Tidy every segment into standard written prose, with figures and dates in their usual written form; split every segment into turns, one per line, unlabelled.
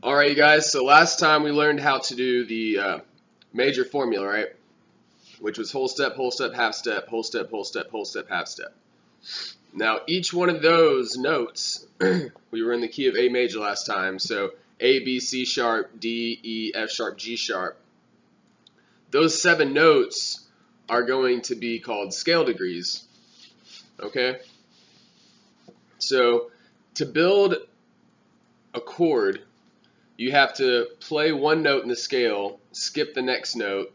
Alright, you guys, so last time we learned how to do the major formula, right? Which was whole step, half step, whole step, half step. Now, each one of those notes, we were in the key of A major last time, so A, B, C sharp, D, E, F sharp, G sharp. Those 7 notes are going to be called scale degrees, okay? So, to build a chord, you have to play one note in the scale, skip the next note,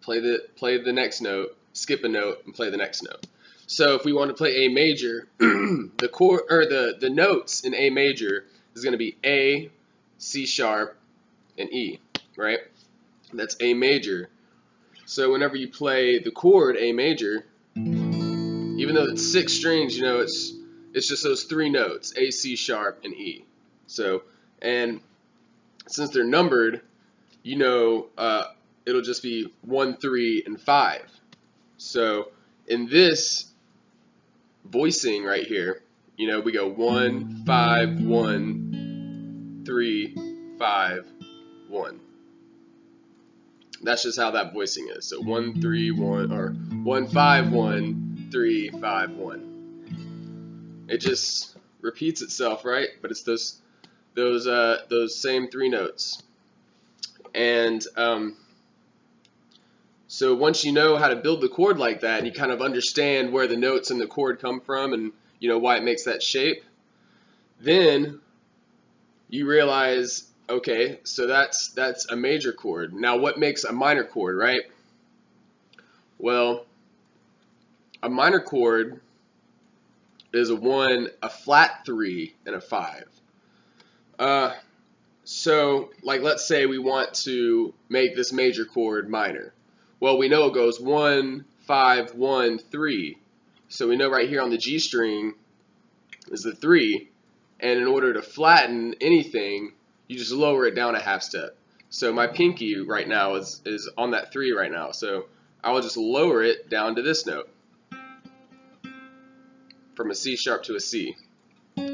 play the next note, skip a note, and play the next note. So if we want to play A major, the chord or the notes in A major is going to be A, C sharp, and E, right? That's A major. So whenever you play the chord A major, even though it's 6 strings, you know it's just those 3 notes, A, C sharp, and E. So, and since they're numbered, you know it'll just be 1, 3, and 5. So in this voicing right here, you know, we go 1, 5, 1, 3, 5, 1. That's just how that voicing is. So 1, 3, 1, or 1, 5, 1, 3, 5, 1. It just repeats itself, right? But it's those same 3 notes. And so once you know how to build the chord like that, and you kind of understand where the notes in the chord come from, and you know why it makes that shape, then you realize, okay, so that's a major chord. Now, what makes a minor chord, right? Well, a minor chord is a 1, a flat 3, and a 5. So, like, let's say we want to make this major chord minor. Well, we know it goes 1, 5, 1, 3. So we know right here on the G string is the 3. And in order to flatten anything, you just lower it down a half step. So my pinky right now is on that 3 right now. So I will just lower it down to this note. From a C sharp to a C.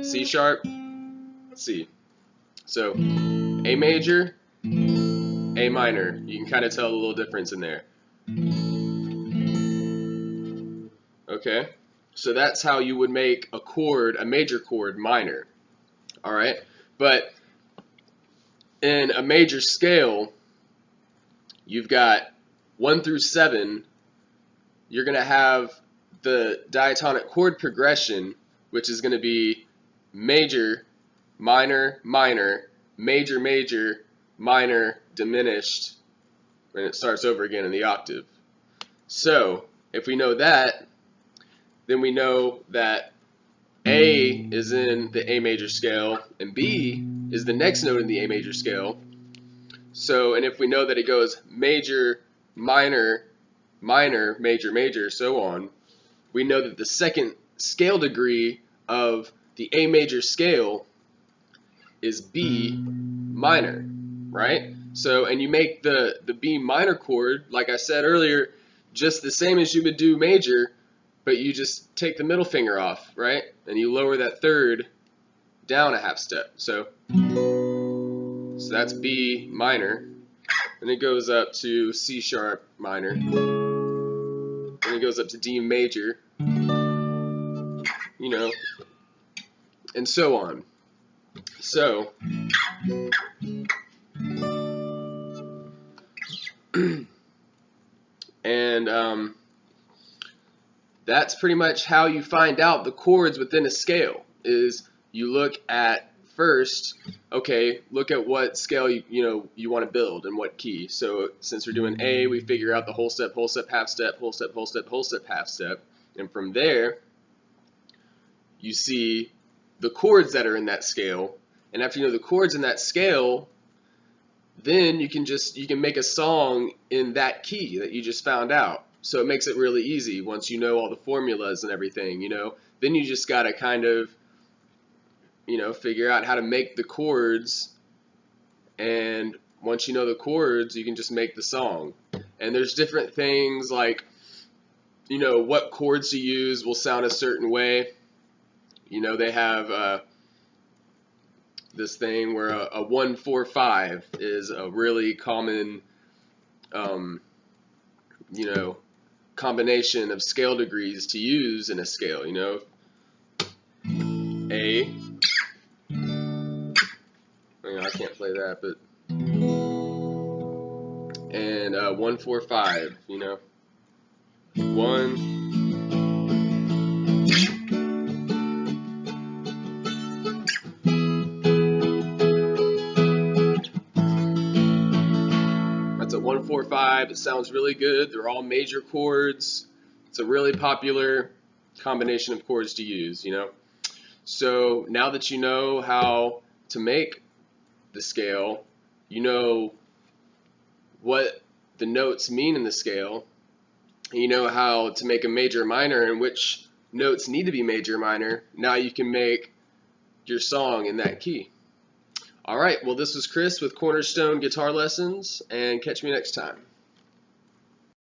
C sharp, C. So A major, A minor. You can kind of tell a little difference in there. Okay, so that's how you would make a chord, a major chord, minor. Alright, but in a major scale, you've got 1 through 7. You're going to have the diatonic chord progression, which is going to be major, minor, minor, major, major, minor, diminished, and it starts over again in the octave. So if we know that, then we know that A is in the A major scale and B is the next note in the A major scale. So, and if we know that it goes major, minor, minor, major, major, so on, we know that the second scale degree of the A major scale is B minor, right? So, and you make the B minor chord, like I said earlier, just the same as you would do major, but you just take the middle finger off, right? And you lower that 3rd down a half step. So that's B minor, and it goes up to C sharp minor, and it goes up to D major, you know, and so on. So and that's pretty much how you find out the chords within a scale. Is you look at first, okay, look at what scale you want to build and what key. So since we're doing A, we figure out the whole step, half step, whole step, half step, and from there you see the chords that are in that scale. And after you know the chords in that scale, then you can make a song in that key that you just found out. So it makes it really easy once you know all the formulas and everything, you know. Then you just got to kind of, you know, figure out how to make the chords, and once you know the chords, you can just make the song. And there's different things like, you know, what chords to use will sound a certain way. You know, they have this thing where a 1-4-5 is a really common, you know, combination of scale degrees to use in a scale. You know, A. I can't play that, but and 1-4-5. You know, 1. That's a 1-4-5. It sounds really good. They're all major chords. It's a really popular combination of chords to use, you know. So now that you know how to make the scale, you know what the notes mean in the scale, and you know how to make a major minor and which notes need to be major minor. Now you can make your song in that key. All right, well, this was Chris with Cornerstone Guitar Lessons, and catch me next time.